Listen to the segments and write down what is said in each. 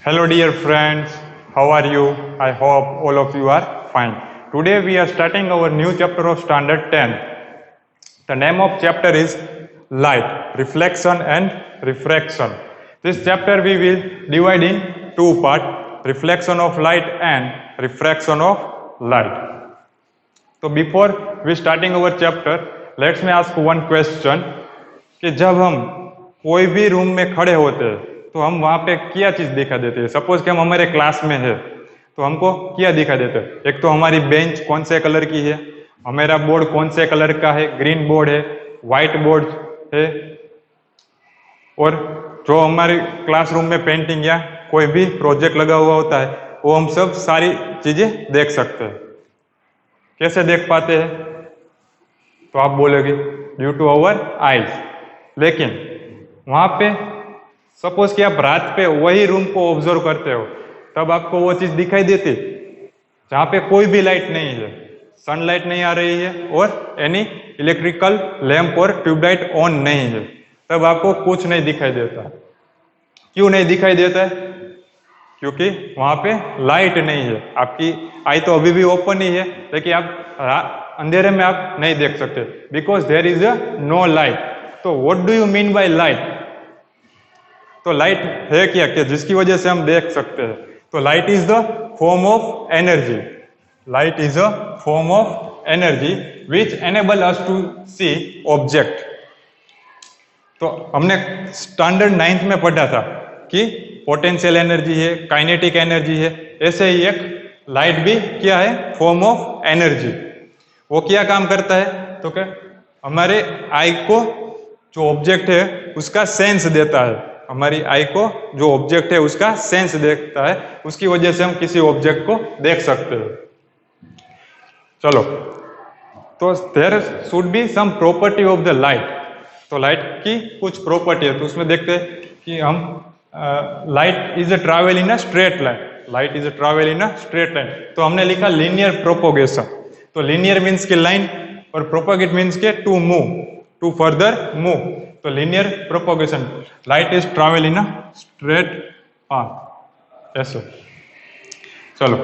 Hello, dear friends. How are you? I hope all of you are fine. Today we are starting our new chapter of Standard 10. The name of chapter is Light, Reflection and Refraction. This chapter we will divide in two parts, reflection of light and refraction of light. So before we starting our chapter, let's me ask one question कि जब हम कोई भी room में खड़े होते हैं तो हम वहां पे क्या चीज दिखा देते हैं। सपोज कि हम हमारे क्लास में है तो हमको क्या दिखा देते हैं। एक तो हमारी बेंच कौन से कलर की है, हमारा बोर्ड कौन से कलर का है, ग्रीन बोर्ड है, व्हाइट बोर्ड है, और जो हमारी क्लासरूम में पेंटिंग या कोई भी प्रोजेक्ट लगा हुआ होता है वो हम सब सारी चीजें देख सकते हैं। कैसे देख पाते हैं तो आप बोलोगे ड्यू टू आवर आईज। लेकिन वहां पे सपोज कि आप रात पे वही रूम को ऑब्जर्व करते हो तब आपको वो चीज दिखाई देती जहां पे कोई भी लाइट नहीं है, सनलाइट नहीं आ रही है और एनी इलेक्ट्रिकल लैंप और ट्यूबलाइट ऑन नहीं है, तब आपको कुछ नहीं दिखाई देता। क्यों नहीं दिखाई देता है? क्योंकि वहां पे लाइट नहीं है। आपकी आई तो अभी भी ओपन ही है लेकिन आप अंधेरे में आप नहीं देख सकते because there is a no light. तो what do you mean by light? तो लाइट है क्या कि जिसकी वजह से हम देख सकते हैं? तो light is the form of energy. Light is a form of energy which enable us to see object. तो हमने स्टैंडर्ड 9th में पढ़ा था कि पोटेंशियल एनर्जी है, काइनेटिक एनर्जी है, ऐसे ही एक लाइट भी क्या है? Form of energy. वो क्या काम करता है? तो क्या हमारे आई को जो ऑब्जेक्ट है उसका सेंस देता है। हमारी आई को जो ऑब्जेक्ट है उसका सेंस देता है, उसकी वजह से हम किसी ऑब्जेक्ट को देख सकते हैं। चलो, तो there should be some property of the light. तो लाइट की कुछ प्रॉपर्टी है तो उसमें देखते हैं कि हम light is a travel in a straight line. Light is a travel in a straight line. तो हमने लिखा लीनियर प्रोपोगेशन। तो लीनियर मीन्स के लाइन और प्रोपोगेट मीन्स के to move, to further move. तो linear propagation, light is travel in a straight path, ऐसे। चलो,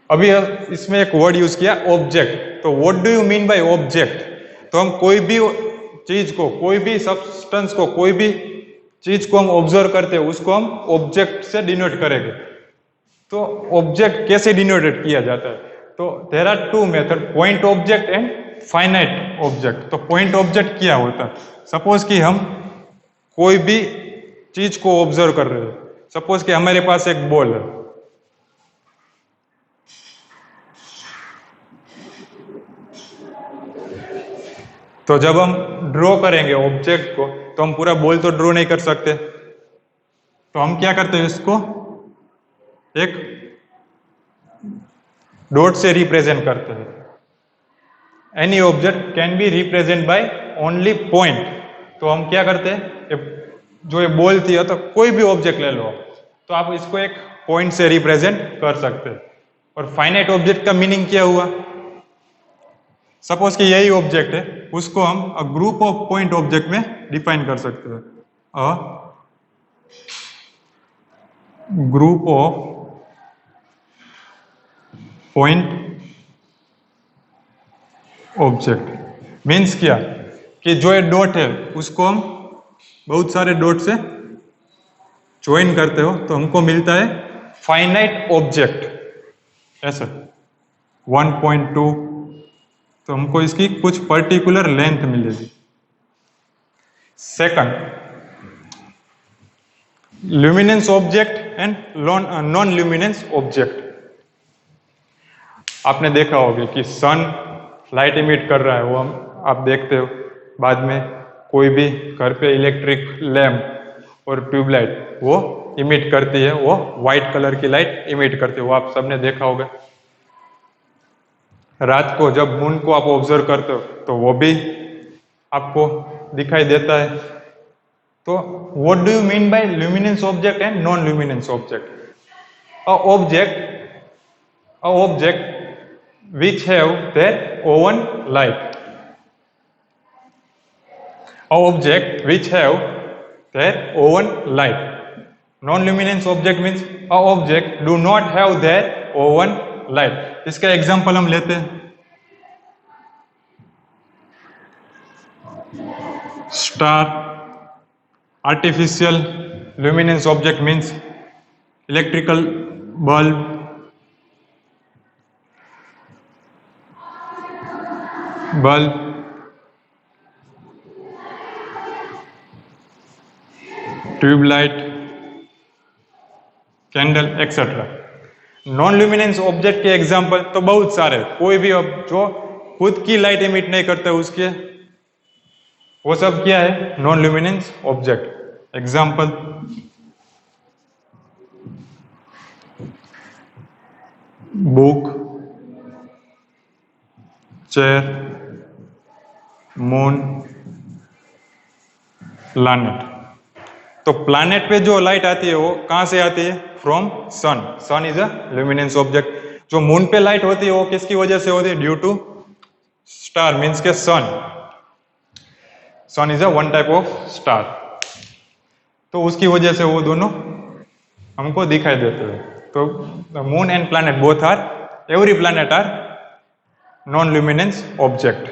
अभी इसमें एक वर्ड यूज किया ऑब्जेक्ट। तो what do you mean by object? तो हम कोई भी चीज को, कोई भी सब्सटेंस को, कोई भी चीज को हम ऑब्जर्व करते हैं उसको हम ऑब्जेक्ट से डिनोट करेंगे। तो ऑब्जेक्ट कैसे डिनोटेड किया जाता है? तो there are two method, point object and finite object. तो पॉइंट ऑब्जेक्ट क्या होता है? सपोज कि हम कोई भी चीज को ऑब्जर्व कर रहे हैं। सपोज कि हमारे पास एक बॉल है, तो जब हम ड्रॉ करेंगे ऑब्जेक्ट को तो हम पूरा बॉल तो ड्रॉ नहीं कर सकते। तो हम क्या करते हैं? इसको एक डॉट से रिप्रेजेंट करते हैं। Any object can be represent by only point. तो हम क्या करते हैं? जो ये बॉल थी तो कोई भी ऑब्जेक्ट ले लो तो आप इसको एक पॉइंट से रिप्रेजेंट कर सकते हैं। और फाइनाइट ऑब्जेक्ट का मीनिंग क्या हुआ? सपोज कि यही ऑब्जेक्ट है, उसको हम a group of point object में डिफाइन कर सकते हैं। A group of point object means क्या कि जो ये डॉट है उसको हम बहुत सारे डॉट से ज्वाइन करते हो तो हमको मिलता है फाइनाइट ऑब्जेक्ट, ऐसे 1.2। तो हमको इसकी कुछ पर्टिकुलर लेंथ मिलेगी। Second, luminance object and non luminance object. आपने देखा होगा कि सन लाइट इमिट कर रहा है, वो हम आप देखते हो। बाद में कोई भी घर पे इलेक्ट्रिक लैम्प और ट्यूबलाइट वो इमिट करती है, वो व्हाइट कलर की लाइट इमिट करती है, वो आप सबने देखा होगा। रात को जब मून को आप ऑब्जर्व करते हो तो वो भी आपको दिखाई देता है। तो what do you mean bye luminance object and non luminance object? A object which have their own light. A object which have their own light non luminance object means a object do not have their own light. इसका example हम लेते हैं, star, artificial luminance object means electrical bulb, tube light, candle etcetera. Non luminance object के example तो बहुत सारे, कोई भी जो खुद की लाइट इमिट नहीं करते उसके, वो सब क्या है, non luminance object. Example, book, chair, moon, planet. तो प्लैनेट पे जो लाइट आती है वो कहां से आती है, from sun. Sun is a luminance object. जो मून पे लाइट होती है वो किसकी वजह से होती है, ड्यू टू स्टार मीन्स के sun. Sun is a one type of star, तो उसकी वजह से वो दोनों हमको दिखाई देते हैं। तो moon and planet both are, every planet are non luminance object.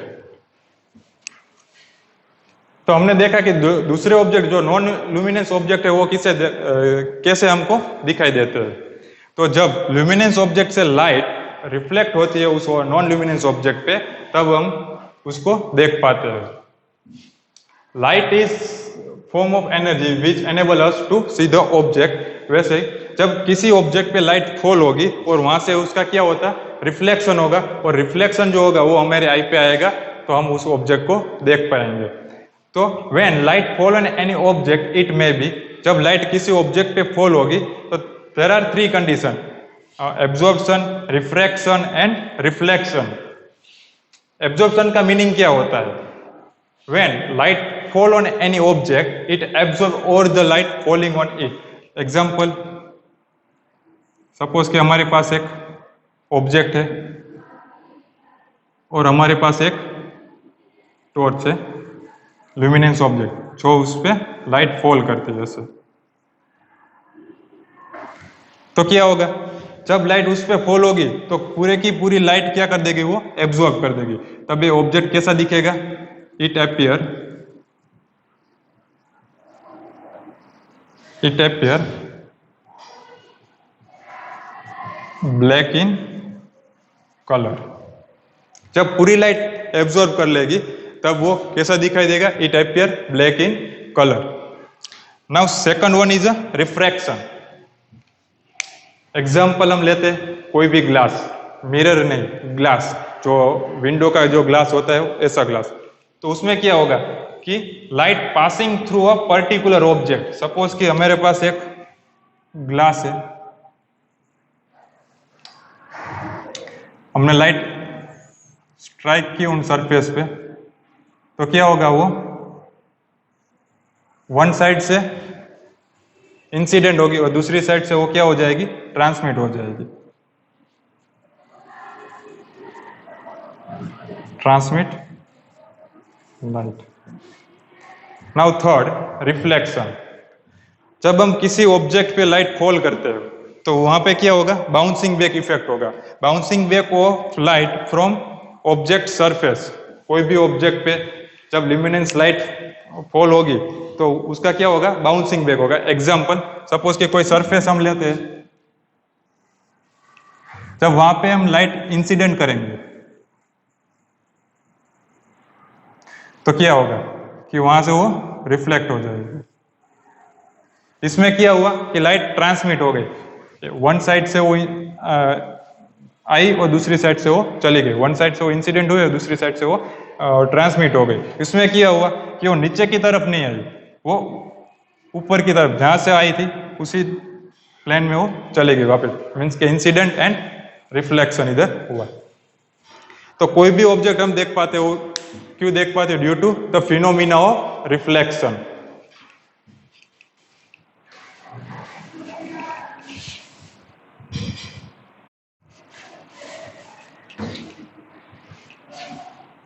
तो हमने देखा कि दूसरे ऑब्जेक्ट जो नॉन ल्यूमिनेंस ऑब्जेक्ट है वो कैसे हमको दिखाई देते हैं। तो जब ल्यूमिनेंस ऑब्जेक्ट से लाइट रिफ्लेक्ट होती है उस नॉन ल्यूमिनेंस ऑब्जेक्ट पे, तब हम उसको देख पाते हैं। Light is form of energy which enable us to see the object. वैसे जब किसी ऑब्जेक्ट पे लाइट फॉल होगी और वहां से उसका क्या होता है, रिफ्लेक्शन होगा, और रिफ्लेक्शन जो होगा वो हमारे आई पे आएगा, तो हम उस ऑब्जेक्ट को देख पाएंगे। तो when light fall on any object it may be, जब लाइट किसी ऑब्जेक्ट पे फॉल होगी तो there are three condition, absorption, refraction and reflection. Absorption का मीनिंग क्या होता है, when light fall on any object it absorb all the light falling on it. Example, suppose कि हमारे पास एक ऑब्जेक्ट है और हमारे पास एक टॉर्च है, ल्यूमिनेंस ऑब्जेक्ट, जो उस पर लाइट फॉल करती है जैसे। तो क्या होगा, जब लाइट उस पर फॉल होगी तो पूरे की पूरी लाइट क्या कर देगी, वो एब्जॉर्ब कर देगी। तब ये ऑब्जेक्ट कैसा दिखेगा, it appear black in colour. जब पूरी लाइट एब्जॉर्ब कर लेगी तब वो कैसा दिखाई देगा, it appear black in colour. Now second one is a refraction. Example हम लेते हैं कोई भी ग्लास, मिरर नहीं, ग्लास, जो विंडो का जो ग्लास होता है ऐसा ग्लास। तो उसमें क्या होगा कि light passing through a particular object. Suppose कि हमारे पास एक ग्लास है, हमने लाइट स्ट्राइक की उन सरफेस पे, तो क्या होगा, वो वन साइड से इंसिडेंट होगी और दूसरी साइड से वो क्या हो जाएगी, ट्रांसमिट हो जाएगी, transmit light. Now third, reflection. जब हम किसी ऑब्जेक्ट पे लाइट फॉल करते हैं तो वहां पे क्या होगा, बाउंसिंग बैक इफेक्ट होगा। Bouncing back of light from object surface. कोई भी ऑब्जेक्ट पे जब ल्यूमिनेंस लाइट फॉल होगी तो उसका क्या होगा, बाउंसिंग बैक होगा। एग्जांपल, सपोज कि कोई सरफेस हम लेते हैं, जब वहां पे हम लाइट इंसिडेंट करेंगे तो क्या होगा कि वहां से वो रिफ्लेक्ट हो जाएगी। इसमें क्या हुआ कि लाइट ट्रांसमिट हो गई, वन साइड से वो आई और दूसरी साइड से वो चली गई। वन साइड से वो इंसिडेंट हुई और दूसरी साइड से वो ट्रांसमिट हो गई। इसमें क्या हुआ कि वो नीचे की तरफ नहीं आई, वो ऊपर की तरफ जहां से आई थी उसी प्लेन में वो चली गई वापस। मीन्स के इंसिडेंट एंड रिफ्लेक्शन इधर हुआ। तो कोई भी ऑब्जेक्ट हम देख पाते हो, क्यों देख पाते, due to the phenomena of reflection.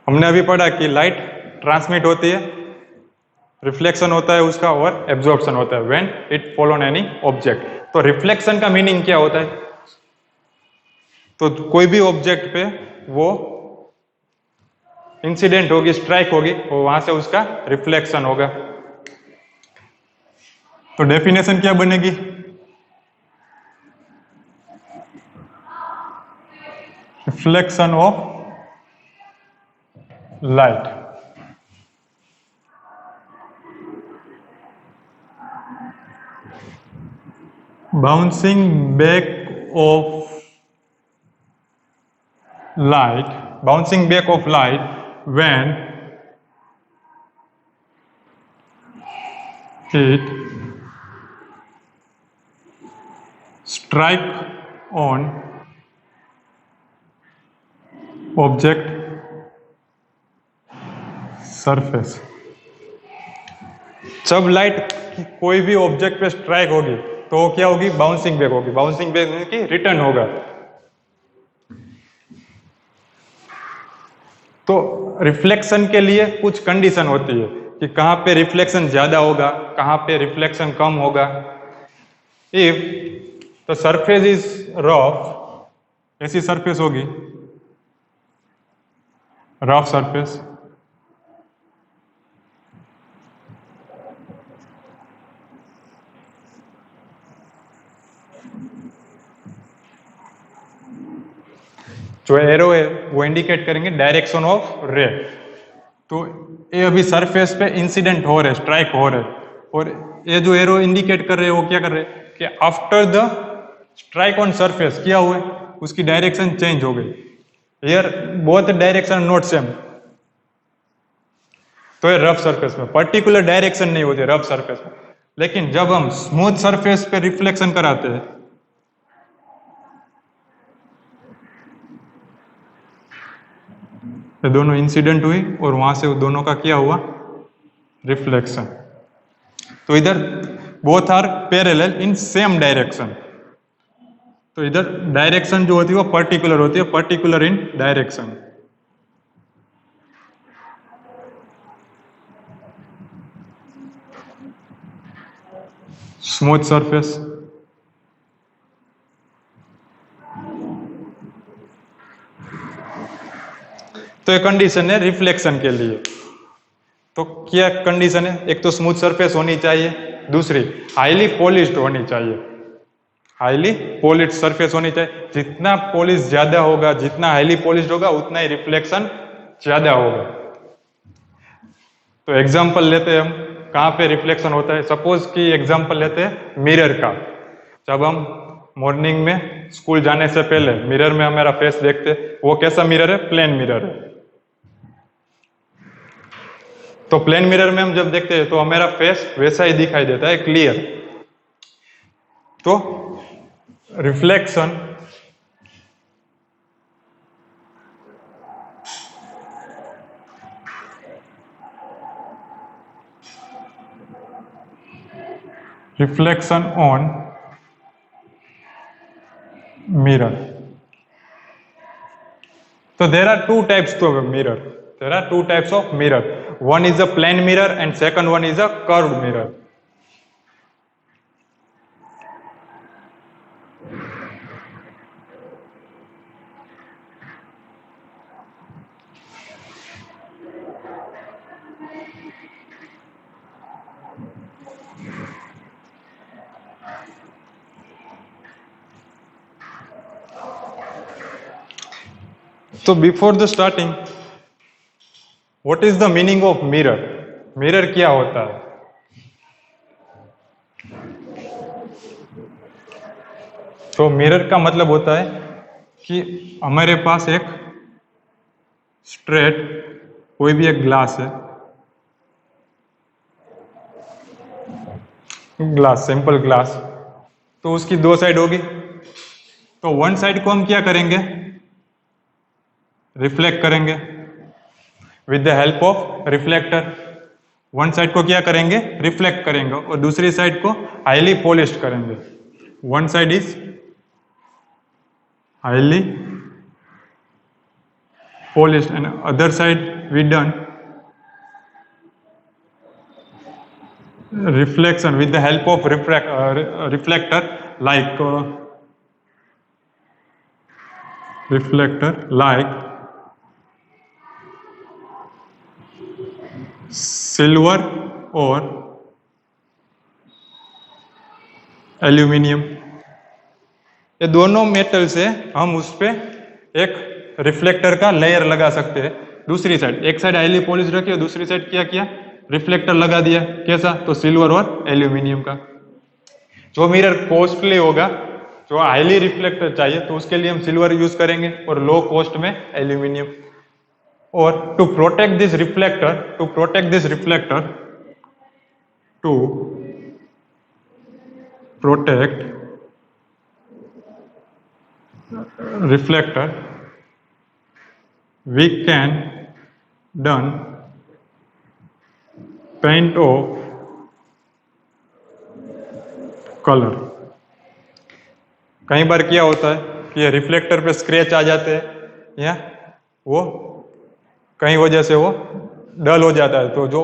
हमने अभी पढ़ा कि लाइट ट्रांसमिट होती है रिफ्लेक्शन होता है उसका और एब्जॉर्प्शन होता है when it fall on any object. तो रिफ्लेक्शन का मीनिंग क्या होता है? तो कोई भी ऑब्जेक्ट पे वो इंसिडेंट होगी, स्ट्राइक होगी, और वहां से उसका रिफ्लेक्शन होगा। तो डेफिनेशन क्या बनेगी? Reflection of light, bouncing back of light, bouncing back of light when it strike on object surface। जब लाइट कोई भी ऑब्जेक्ट पे स्ट्राइक होगी तो वो क्या होगी? बाउंसिंग बैक होगी। बाउंसिंग बैक की रिटर्न होगा। तो रिफ्लेक्शन के लिए कुछ कंडीशन होती है कि कहां पे रिफ्लेक्शन ज्यादा होगा, कहां पे रिफ्लेक्शन कम होगा। If the surface is rough, ऐसी सरफेस होगी रफ सरफेस, जो एरो है वो इंडिकेट करेंगे डायरेक्शन ऑफ रे। तो ये अभी सरफेस पे इंसिडेंट हो रहे, स्ट्राइक हो रहे, और ये जो एरो इंडिकेट कर रहे हैं वो क्या कर रहे हैं कि after the strike on surface क्या हुए, उसकी डायरेक्शन चेंज हो गई। Here both direction not same. तो ये रफ सरफेस में पर्टिकुलर डायरेक्शन नहीं होती रफ सरफेस में। लेकिन जब हम स्मूथ सरफेस पे रिफ्लेक्शन कराते हैं, ये दोनों इंसिडेंट हुई और वहां से दोनों का क्या हुआ? रिफ्लेक्शन। तो इधर both are parallel in same direction. तो इधर डायरेक्शन जो होती है वो पर्टिकुलर होती है, पर्टिकुलर इन डायरेक्शन। स्मूथ सरफेस, तो ये कंडीशन है रिफ्लेक्शन के लिए। तो क्या कंडीशन है? एक तो स्मूथ सरफेस होनी चाहिए, दूसरी हाईली पॉलिश्ड होनी चाहिए। हाईली पॉलिश्ड सरफेस होनी चाहिए। जितना पॉलिश ज्यादा होगा, जितना हाईली पॉलिश्ड होगा, उतना ही रिफ्लेक्शन ज्यादा होगा। तो एग्जांपल लेते हैं हम, कहाँ पे रिफ्लेक्शन होता है। सपोज कि एग्जांपल लेते हैं मिरर का। जब हम मॉर्निंग में स्कूल जाने से पहले मिरर में हमारा फेस देखते, वो कैसा मिरर है? प्लेन मिरर है। तो प्लेन मिरर में हम जब देखते हैं तो हमारा फेस वैसा ही दिखाई देता है, क्लियर। तो reflection on mirror। So there are two types of mirror. There are two types of mirror. One is a plane mirror and second one is a curved mirror. So before the starting, what is the meaning of mirror? Mirror क्या होता है? तो mirror का मतलब होता है कि हमारे पास एक स्ट्रेट कोई भी एक ग्लास है, ग्लास, सिंपल ग्लास। तो उसकी दो साइड होगी। तो वन साइड को हम क्या करेंगे? रिफ्लेक्ट करेंगे with the help of reflector. One side को क्या करेंगे? रिफ्लेक्ट करेंगे, और दूसरी साइड को हाईली पॉलिश्ड करेंगे। One side is highly polished and other side we done reflection with the help of reflector like silver और एल्यूमिनियम। ये दोनों मेटल से हम उस पे एक रिफ्लेक्टर का लेयर लगा सकते हैं। दूसरी साइड, एक साइड हाईली पॉलिश रखी और दूसरी साइड क्या किया, रिफ्लेक्टर लगा दिया। कैसा, तो सिल्वर और एल्यूमिनियम का। जो मिरर कॉस्टली होगा, जो हाईली रिफ्लेक्टर चाहिए, तो उसके लिए हम सिल्वर यूज करेंगे और लो कॉस्ट में एल्यूमिनियम। और to protect this reflector to protect reflector we can done paint of color। कई बार क्या होता है कि ये रिफ्लेक्टर पे स्क्रैच आ जाते हैं या वो कई वजह से वो डल हो जाता है, तो जो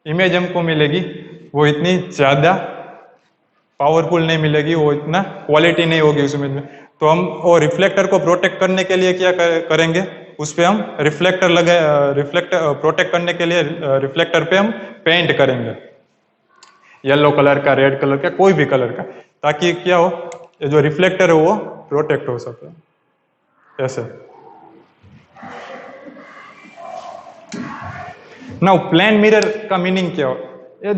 इमेज हमको मिलेगी वो इतनी ज़्यादा पावरफुल नहीं मिलेगी, वो इतना क्वालिटी नहीं होगी उस इमेज में। तो हम वो रिफ्लेक्टर को प्रोटेक्ट करने के लिए क्या करेंगे, उस पर हम रिफ्लेक्टर प्रोटेक्ट करने के लिए रिफ्लेक्टर पे हम पेंट करेंगे, येलो कलर का, रेड कलर का, कोई भी कलर का, ताकि क्या हो, ये जो रिफ्लेक्टर है वो प्रोटेक्ट हो सके। ऐसे नाउ प्लेन मिरर का मीनिंग क्या हो, ये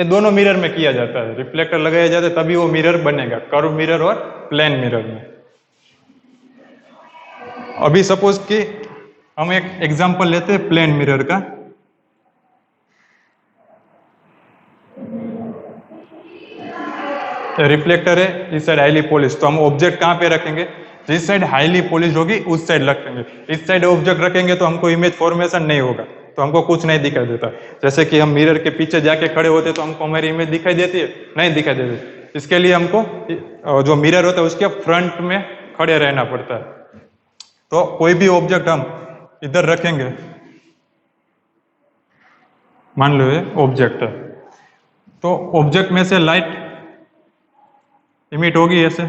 दोनों मिरर में किया जाता है, रिफ्लेक्टर लगाया जाता है तभी वो मिरर बनेगा, कर्व मिरर और प्लेन मिरर में। अभी सपोज कि हम एक एग्जांपल लेते हैं प्लेन मिरर का। रिफ्लेक्टर है, इस साइड हाईली पॉलिश, तो हम ऑब्जेक्ट कहाँ पे रखेंगे, जिस साइड हाईली पॉलिश होगी उस साइड रखेंगे। इस साइड ऑब्जेक्ट रखेंगे तो हमको इमेज फॉर्मेशन नहीं होगा, तो हमको कुछ नहीं दिखाई देता। जैसे कि हम मिरर के पीछे जाके खड़े होते तो हमको हमारी इमेज दिखाई देती है, नहीं दिखाई देती। इसके लिए हमको जो मिरर होता है उसके फ्रंट में खड़े रहना पड़ता है। तो कोई भी ऑब्जेक्ट हम इधर रखेंगे, मान लो ये ऑब्जेक्ट है, तो ऑब्जेक्ट में से लाइट इमिट होगी ऐसे,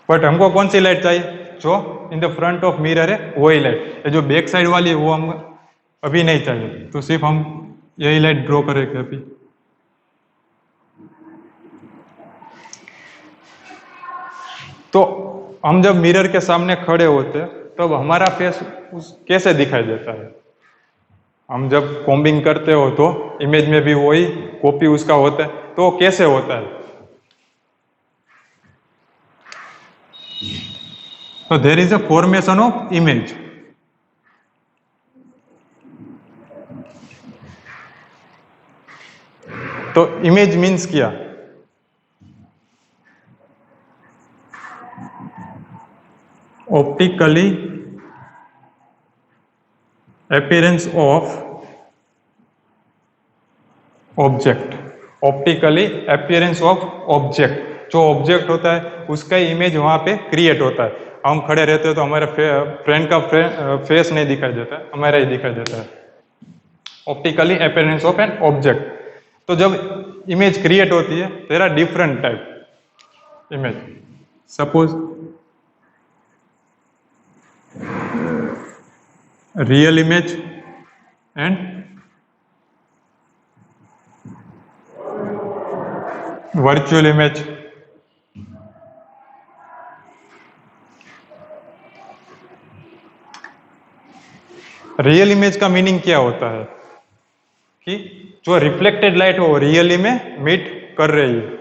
बट हमको कौन सी लाइट चाहिए, जो in the front of mirror है वही लाइट। ये जो बैक साइड वाली है वो हम अभी नहीं चाहिए, तो सिर्फ हम यही लाइट ड्रॉ करेंगे अभी। तो हम जब मिरर के सामने खड़े होते हैं तब हमारा फेस कैसे दिखाई देता है, हम जब कॉम्बिंग करते हो तो इमेज में भी वही कॉपी उसका होता है, तो कैसे होता है, तो there is a formation of image. तो इमेज मीन्स क्या, optically appearance of object, optically appearance of object, जो ऑब्जेक्ट होता है उसका इमेज वहां पे क्रिएट होता है। हम खड़े रहते हैं तो हमारे फ्रेंड का फेस नहीं दिखाई देता, हमारा ही दिखाई देता है। Optically appearance of an object. तो जब इमेज क्रिएट होती है there are different type image. Suppose real image and virtual image. Real image का मीनिंग क्या होता है कि जो रिफ्लेक्टेड लाइट हो रियली में मीट कर रही है।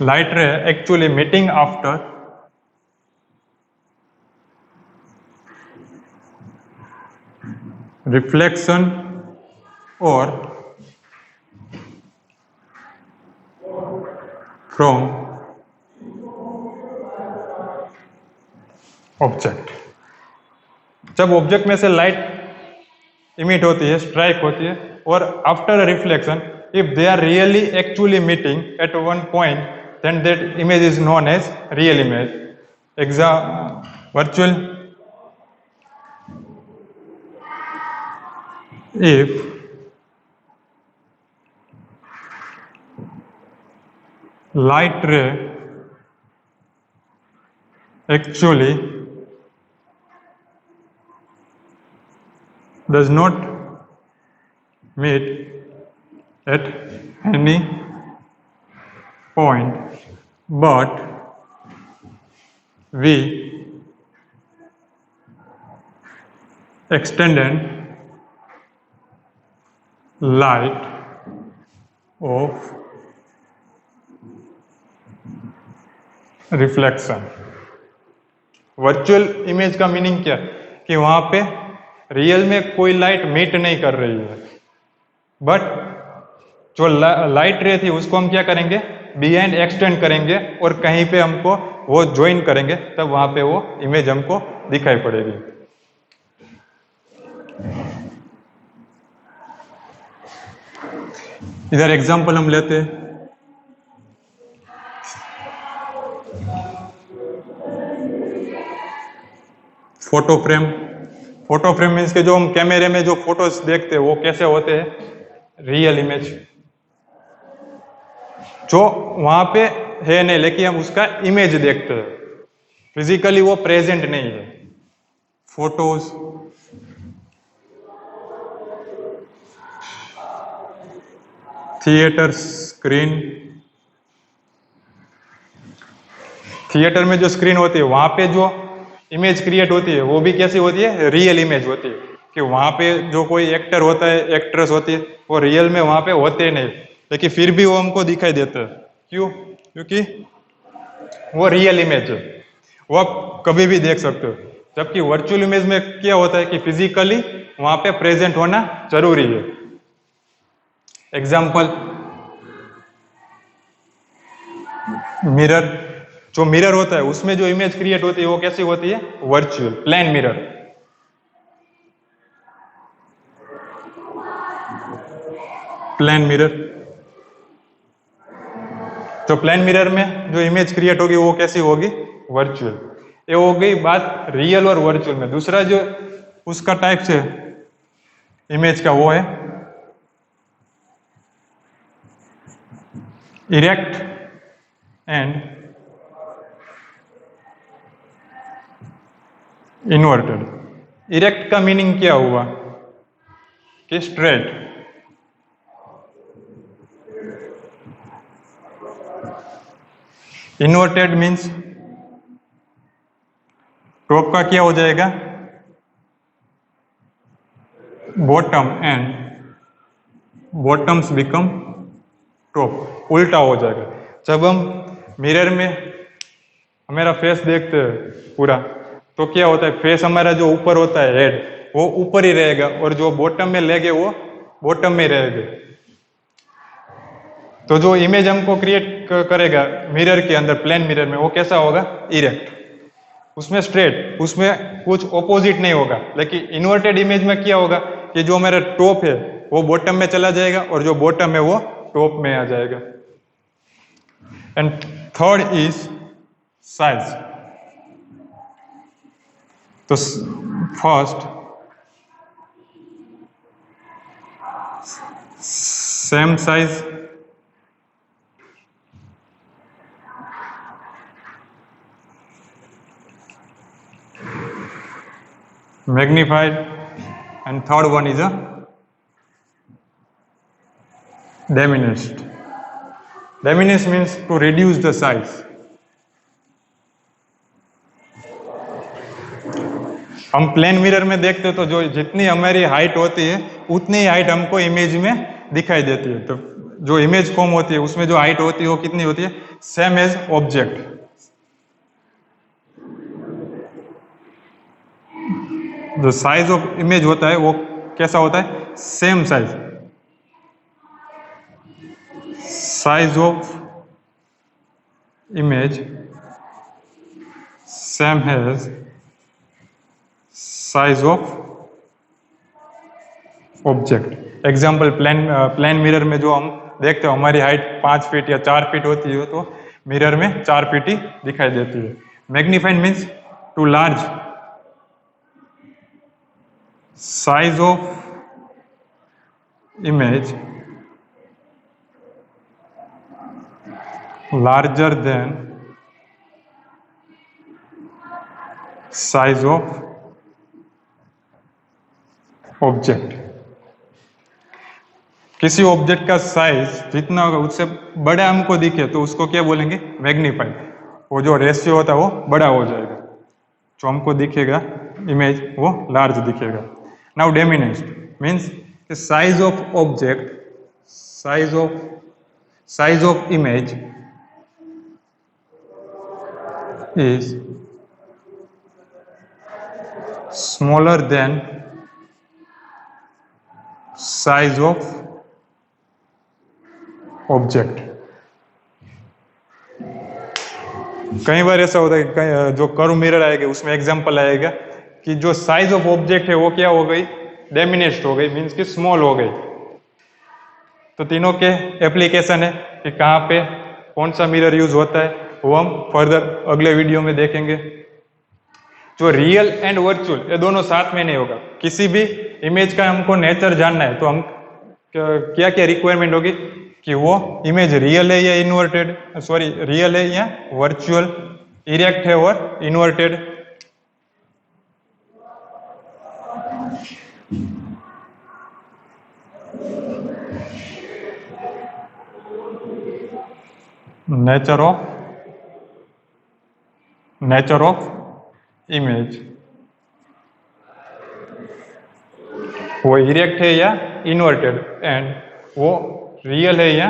Light ray actually meeting after reflection or from object. जब ऑब्जेक्ट में से लाइट इमिट होती है, स्ट्राइक होती है, और after reflection if they are really actually meeting at one point, then that image is known as real image. Virtual, if light ray actually does not meet at any point, but we extended light of reflection. Virtual image का meaning क्या है कि वहां पे real में कोई light meet नहीं कर रही है, बट जो लाइट रे थी उसको हम क्या करेंगे, बिहाइंड एक्सटेंड करेंगे और कहीं पे हमको वो ज्वाइन करेंगे, तब वहां पे वो इमेज हमको दिखाई पड़ेगी। इधर एग्जांपल हम लेते हैं, photo frame. Photo frame means के जो हम कैमरे में जो फोटोज देखते हैं वो कैसे होते हैं, रियल इमेज, जो वहां पे है नहीं लेकिन हम उसका इमेज देखते हैं, फिजिकली वो प्रेजेंट नहीं है। फोटोज, थिएटर स्क्रीन, थिएटर में जो स्क्रीन होती है वहां पे जो इमेज क्रिएट होती है वो भी कैसी होती है, रियल इमेज होती है, कि वहां पे जो कोई एक्टर होता है, एक्ट्रेस होती है, वो रियल में वहां पे होते नहीं, लेकिन फिर भी वो हमको दिखाई देता है। क्यों? क्योंकि वो रियल इमेज है, वो आप कभी भी देख सकते हो। जबकि वर्चुअल इमेज में क्या होता है कि फिजिकली वहां पे प्रेजेंट होना जरूरी है। एग्जाम्पल, मिरर, जो मिरर होता है उसमें जो इमेज क्रिएट होती है वो कैसी होती है, virtual, plane mirror. Plane mirror, तो प्लेन मिरर में जो इमेज क्रिएट होगी वो कैसी होगी, वर्चुअल। ये हो गई बात रियल और वर्चुअल में। दूसरा जो उसका टाइप से इमेज का वो है इरेक्ट एंड इन्वर्टेड। इरेक्ट का मीनिंग क्या हुआ कि स्ट्रेट, इन्वर्टेड मीन्स टॉप का क्या हो जाएगा, bottom, and bottoms become top, उल्टा हो जाएगा। जब हम मिरर में हमारा फेस देखते हैं पूरा, तो क्या होता है, फेस हमारा जो ऊपर होता है, हेड, वो ऊपर ही रहेगा, और जो बॉटम में लेंगे वो बॉटम में रहेगा। तो जो इमेज हमको क्रिएट करेगा मिरर के अंदर, प्लेन मिरर में, वो कैसा होगा, इरेक्ट, उसमें स्ट्रेट, उसमें कुछ ऑपोजिट नहीं होगा। लेकिन इन्वर्टेड इमेज में क्या होगा कि जो मेरा टॉप है वो बॉटम में चला जाएगा और जो बॉटम है वो टॉप में आ जाएगा। And third is size. तो first, same size, magnified, and third one is a diminished. Diminish means to reduce the size. हम प्लेन मिरर में देखते तो जो जितनी हमारी हाइट होती है उतनी ही हाइट हमको इमेज में दिखाई देती है। तो जो इमेज फॉर्म होती है उसमें जो हाइट होती है वो कितनी होती है, सेम एज ऑब्जेक्ट। जो साइज ऑफ इमेज होता है वो कैसा होता है, same size, size of image same as size of object. Example plane mirror में जो हम देखते हो हमारी हाइट 5 फीट या 4 फीट होती है तो मिरर में 4 फीट ही दिखाई देती है। Magnified means too large, size of image larger than size of object। किसी ऑब्जेक्ट का साइज जितना होगा उससे बड़ा हमको दिखे तो उसको क्या बोलेंगे? मैग्नीफाइड। वो जो रेशियो होता है वो बड़ा हो जाएगा, जो हमको दिखेगा इमेज वो लार्ज दिखेगा। Now diminished means size of object, size of image is smaller than size of object। कई बार ऐसा होता है कि जो कर्व मिरर आएगा उसमें एग्जांपल आएगा कि जो साइज ऑफ ऑब्जेक्ट है वो क्या हो गई? डिमिनिश्ड हो गई, मीन्स कि स्मॉल हो गई। तो तीनों के एप्लीकेशन है कि कहाँ पे कौन सा मिरर यूज होता है वो हम फर्दर अगले वीडियो में देखेंगे। जो रियल एंड वर्चुअल ये दोनों साथ में नहीं होगा। किसी भी इमेज का हमको नेचर जानना है तो हम क्या क्या रिक्वायरमेंट होगी कि वो इमेज रियल है या इन्वर्टेड, सॉरी रियल है या वर्चुअल, इरेक्ट है और इन्वर्टेड। नेचर ऑफ इमेज, वो इरेक्ट है या इन्वर्टेड, एंड वो रियल है या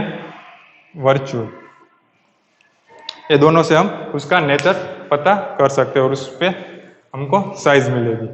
वर्चुअल। ये दोनों से हम उसका नेचर पता कर सकते हैं और उस पे हमको साइज मिलेगी।